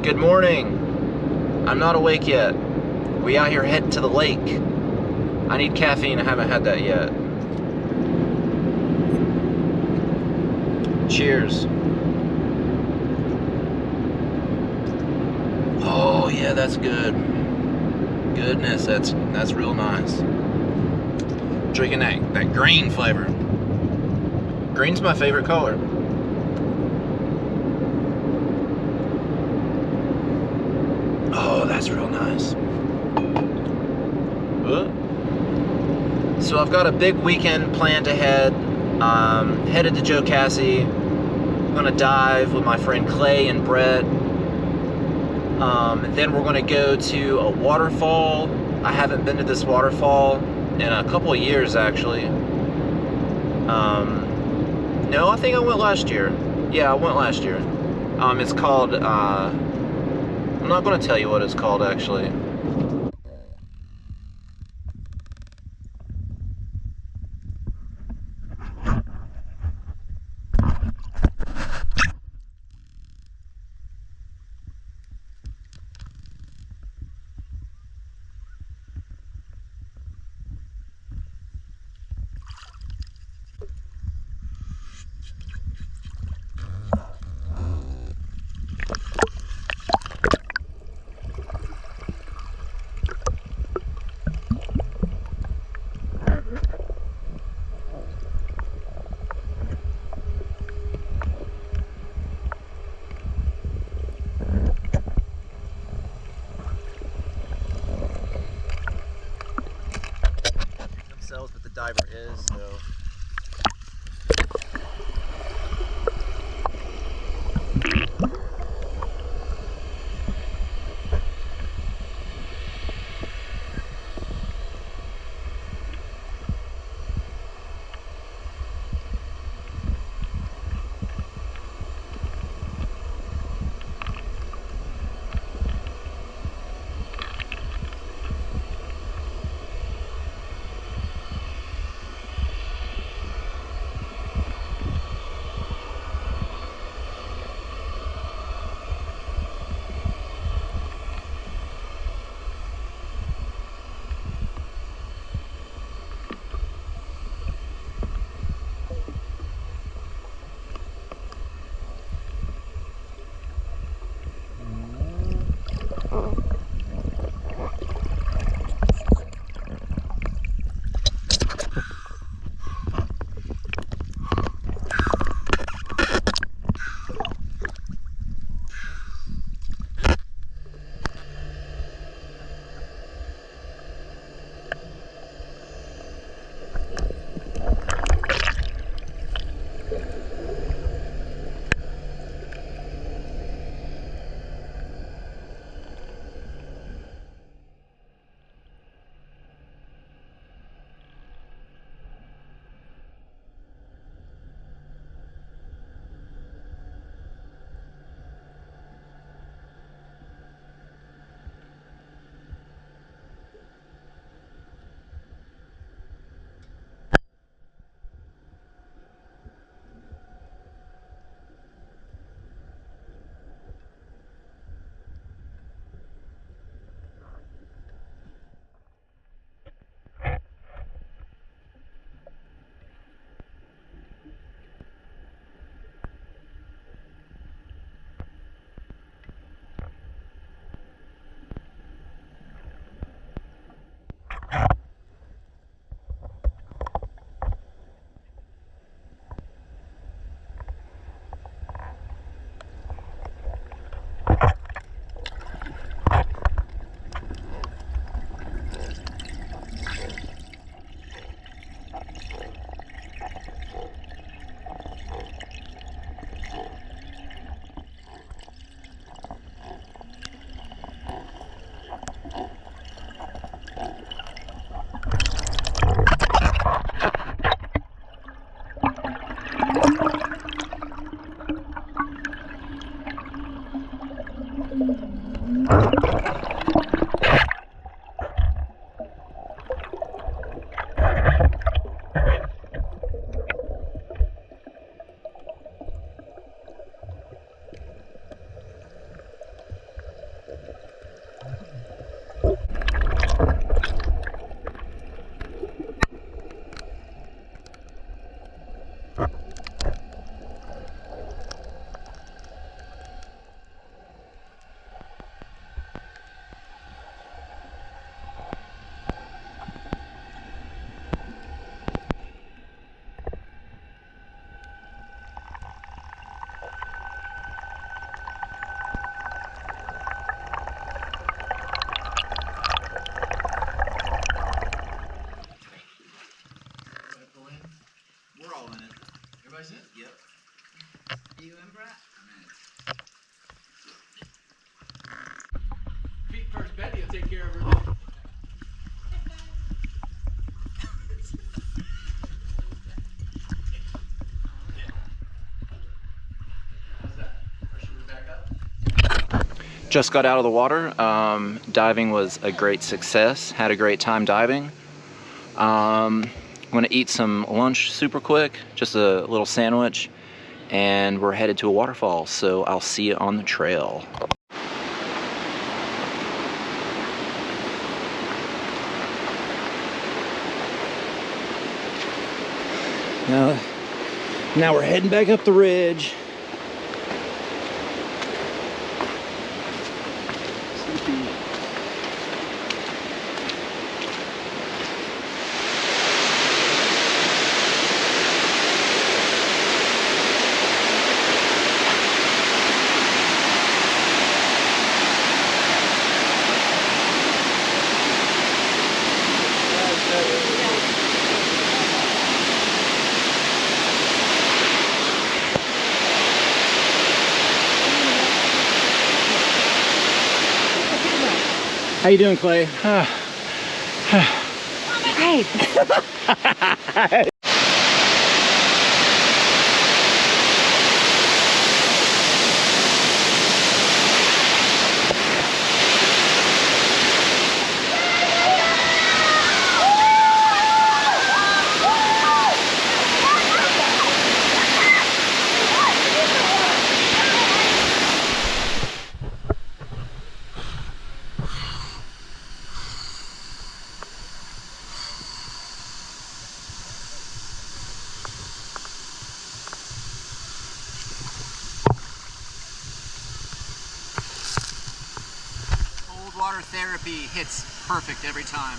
Good morning. I'm not awake yet. We out here heading to the lake. I need caffeine. I haven't had that yet. Cheers. Oh yeah, that's good. Goodness, that's real nice. Drinking that green flavor. Green's my favorite color. Oh, that's real nice. So I've got a big weekend planned ahead. Headed to Jocasse. I'm gonna dive with my friend Clay and Brett. Then we're gonna go to a waterfall. I haven't been to this waterfall in a couple of years, actually. No, I think I went last year. Yeah, I went last year. It's called, I'm not going to tell you what it's called, actually. But the diver is, so take care of her. Just got out of the water. Diving was a great success. Had a great time diving. I'm gonna eat some lunch super quick, just a little sandwich, and we're headed to a waterfall. So I'll see you on the trail. Now we're heading back up the ridge. How you doing, Clay? Great. Water therapy hits perfect every time,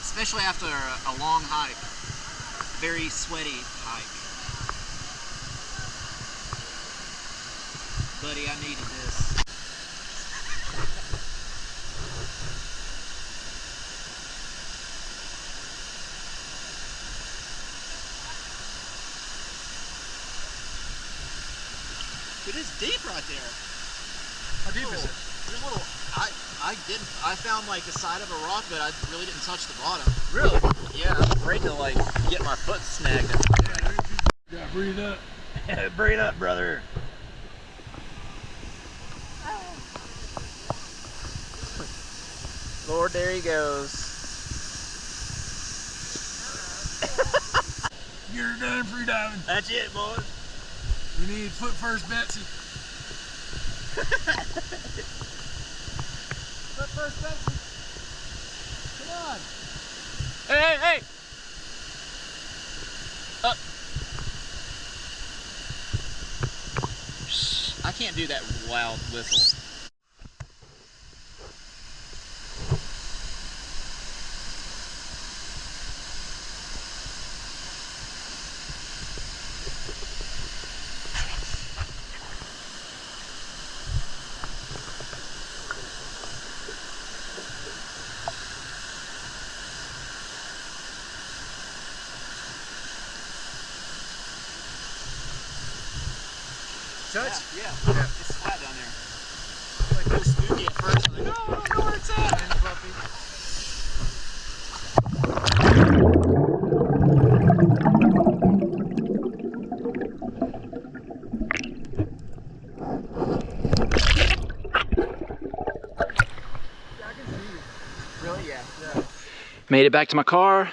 especially after a long hike, very sweaty hike. Buddy, I needed this. It is deep right there. How deep is it? There's a little. I found like the side of a rock, but I really didn't touch the bottom. Really? Yeah, I'm afraid to like get my foot snagged. Yeah, breathe up. Breathe up, brother. Lord, there he goes. You're done free diving. That's it, boys. We need foot first Betsy. Foot first Betsy. Come on. Hey, hey, hey! I can't do that loud whistle. Touch? Yeah. It's flat down there. Like a little spooky at first. I'm like, no, I don't know where it's at. And puppy. Yeah, I can see you. Really? Yeah. Yeah. Made it back to my car.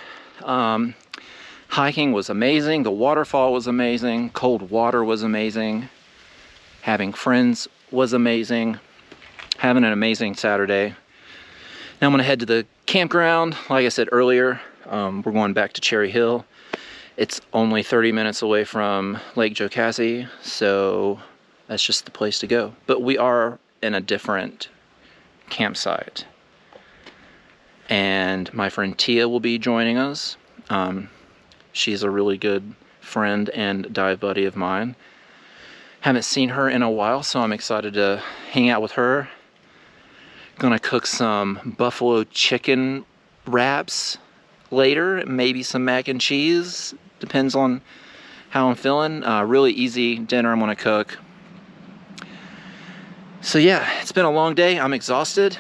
Hiking was amazing. The waterfall was amazing. Cold water was amazing. Having friends was amazing. Having an amazing Saturday. Now I'm gonna head to the campground. Like I said earlier, we're going back to Cherry Hill. It's only 30 minutes away from Lake Jocasse, so that's just the place to go. But we are in a different campsite. And my friend Tia will be joining us. She's a really good friend and dive buddy of mine. Haven't seen her in a while, so I'm excited to hang out with her. Gonna cook some buffalo chicken wraps later, maybe some mac and cheese. Depends on how I'm feeling. Really easy dinner I'm gonna cook. So yeah, it's been a long day. I'm exhausted.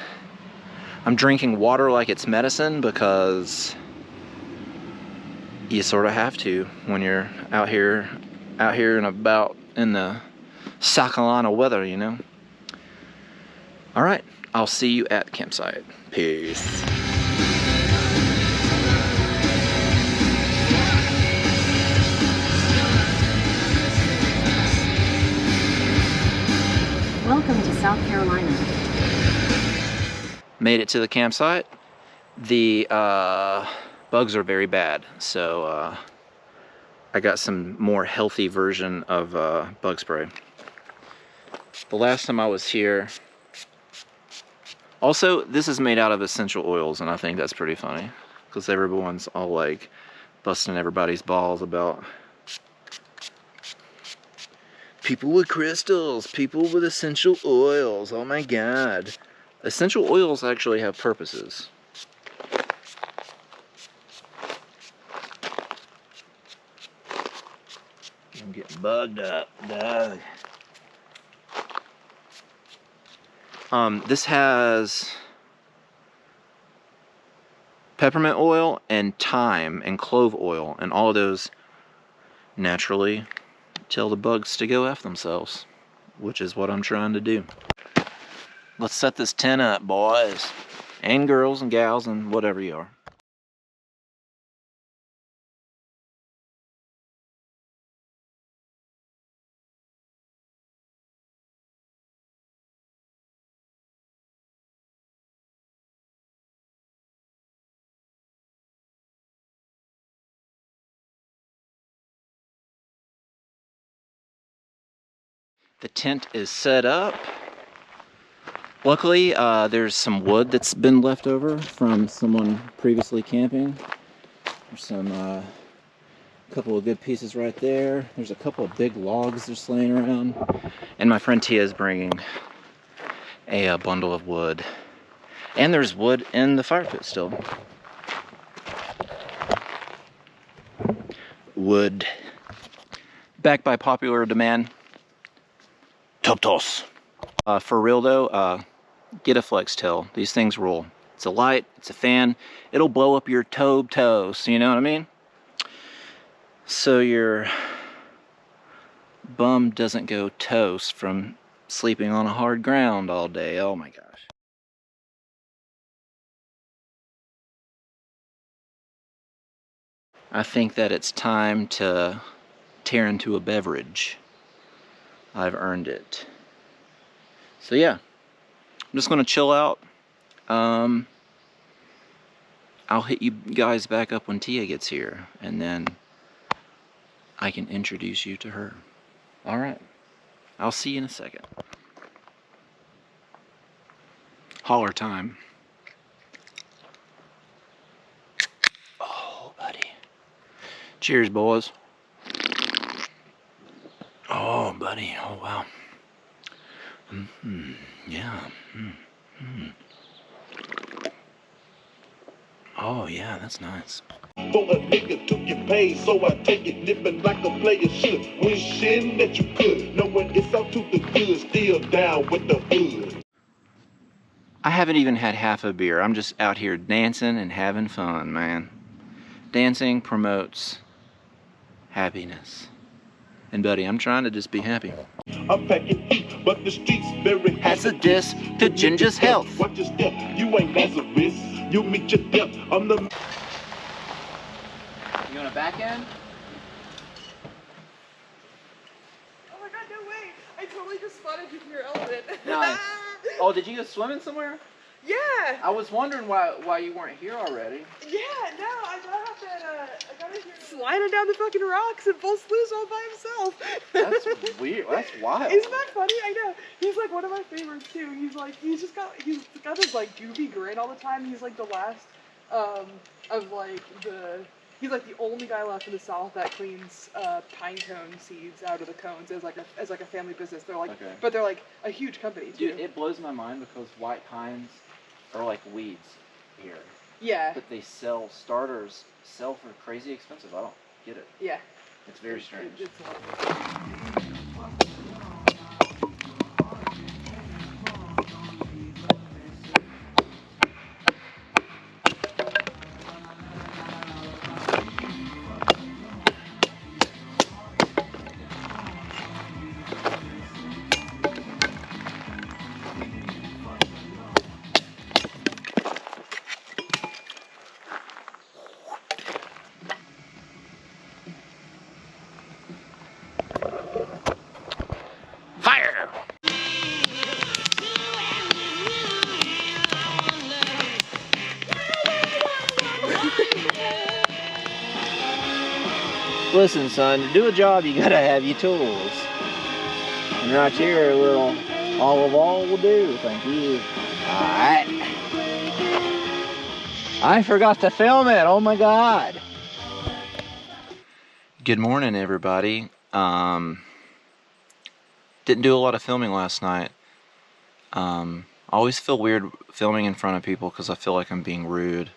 I'm drinking water like it's medicine because you sort of have to when you're out here and about in the South Carolina weather, you know. All right, I'll see you at the campsite. Peace. Welcome to South Carolina. Made it to the campsite. The bugs are very bad, so I got some more healthy version of bug spray. The last time I was here, also this is made out of essential oils, and I think that's pretty funny because everyone's all like busting everybody's balls about people with crystals, people with essential oils. Oh my god. Essential oils actually have purposes. I'm getting bugged up, dog. This has peppermint oil and thyme and clove oil, and all of those naturally tell the bugs to go F themselves, which is what I'm trying to do. Let's set this tent up, boys and girls and gals and whatever you are. The tent is set up. Luckily, there's some wood that's been left over from someone previously camping. There's some couple of good pieces right there. There's a couple of big logs just laying around. And my friend Tia is bringing a bundle of wood. And there's wood in the fire pit still. Wood. Back by popular demand. Toptos. For real though, get a flex tail. These things rule. It's a light, it's a fan. It'll blow up your toes, you know what I mean? So your bum doesn't go toast from sleeping on a hard ground all day. Oh my gosh. I think that it's time to tear into a beverage. I've earned it. So yeah, I'm just gonna chill out. I'll hit you guys back up when Tia gets here, and then I can introduce you to her. All right, I'll see you in a second. Holler time. Oh, buddy. Cheers, boys. Oh, buddy. Oh, wow. Yeah. Oh, yeah, that's nice. For a nigga to get paid, so I take it living like a player should. Wishing that you could, knowing it's out to the good, still down with the hood. I haven't even had half a beer. I'm just out here dancing and having fun, man. Dancing promotes happiness. And buddy, I'm trying to just be happy. I'm packing heat, but the streets very hazardous to Ginger's health. Watch your step, you ain't Lazarus. You meet your death on the... You want a back end? Oh my god, no way! I totally just spotted you from your element. Nice. Oh, did you go swimming somewhere? Yeah! I was wondering why you weren't here already. Yeah, no, I got up at, I got in here sliding down the fucking rocks and full sluice all by himself. That's weird. That's wild. Isn't that funny? I know. He's like one of my favorites too. He's got this like goofy grin all the time. He's like the last, of like he's like the only guy left in the South that cleans pine cone seeds out of the cones as like a family business. They're like, okay. But they're like a huge company too. Dude, it blows my mind because white pines are like weeds here. Yeah. But they sell for crazy expensive. I don't get it. Yeah. It's very strange. Listen, son, to do a job, you gotta have your tools. And right here, a little olive oil will do. Thank you. Alright. I forgot to film it. Oh my god. Good morning, everybody. Didn't do a lot of filming last night. I always feel weird filming in front of people because I feel like I'm being rude.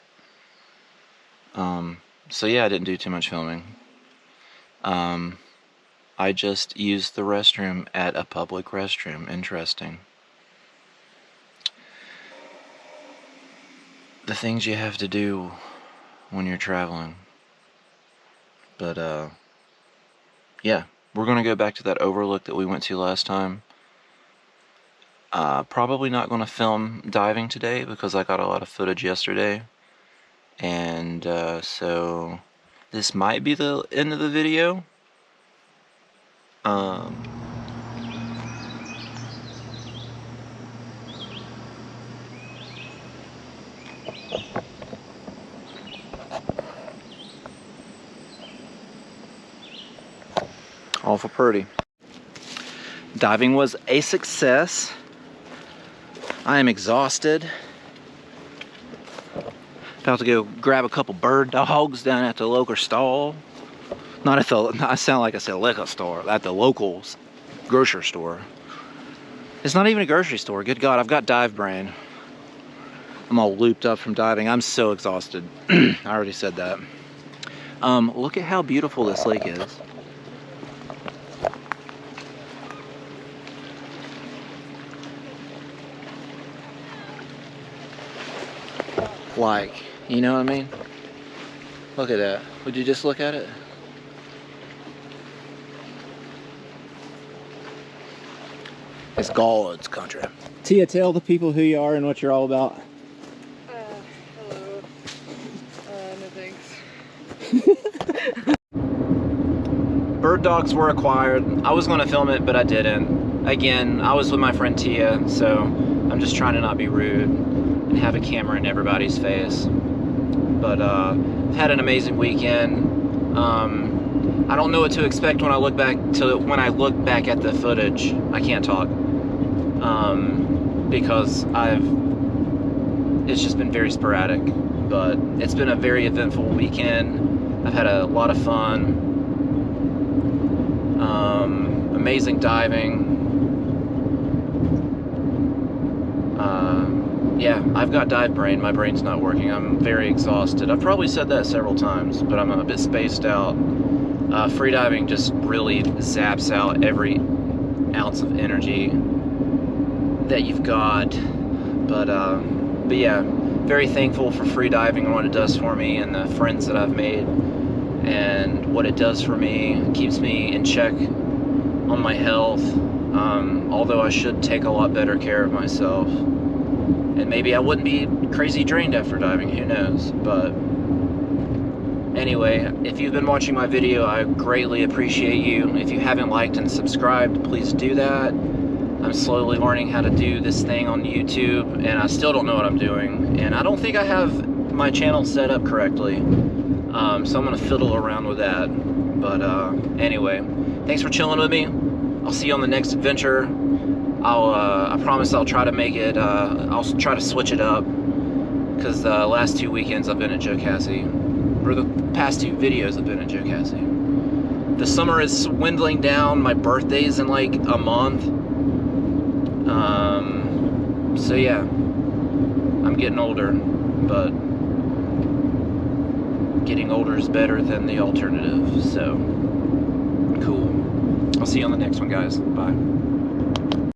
So yeah, I didn't do too much filming. I just used the restroom at a public restroom. Interesting. The things you have to do when you're traveling. But, yeah, we're gonna go back to that overlook that we went to last time. Probably not gonna film diving today because I got a lot of footage yesterday. And, so this might be the end of the video. Awful pretty. Diving was a success. I am exhausted. About to go grab a couple bird dogs down at the local stall. Not at the, I sound like I said liquor store, at the local grocery store. It's not even a grocery store. Good God, I've got dive brain. I'm all looped up from diving. I'm so exhausted. I already said that. Look at how beautiful this lake is. Like, you know what I mean? Look at that. Would you just look at it? It's God's country. Tia, tell the people who you are and what you're all about. Hello. No thanks. Bird dogs were acquired. I was going to film it, but I didn't. Again, I was with my friend Tia, so I'm just trying to not be rude and have a camera in everybody's face. But I've had an amazing weekend. I don't know what to expect when I look back at the footage. I can't talk. Because it's just been very sporadic, but it's been a very eventful weekend. I've had a lot of fun. Amazing diving. Yeah, I've got dive brain. My brain's not working. I'm very exhausted. I've probably said that several times, but I'm a bit spaced out. Freediving just really zaps out every ounce of energy that you've got. But yeah, very thankful for freediving and what it does for me and the friends that I've made and what it does for me. It keeps me in check on my health, although I should take a lot better care of myself. And maybe I wouldn't be crazy drained after diving, who knows. But anyway, if you've been watching my video, I greatly appreciate you. If you haven't liked and subscribed, please do that. I'm slowly learning how to do this thing on YouTube, and I still don't know what I'm doing. And I don't think I have my channel set up correctly. So I'm gonna fiddle around with that. But anyway, thanks for chilling with me. I'll see you on the next adventure. I promise I'll try to make it, I'll try to switch it up, because the last 2 weekends I've been at Jocasse, or the past 2 videos I've been at Jocasse. The summer is dwindling down, my birthday's in like a month, so yeah, I'm getting older, but getting older is better than the alternative, so cool. I'll see you on the next one, guys. Bye.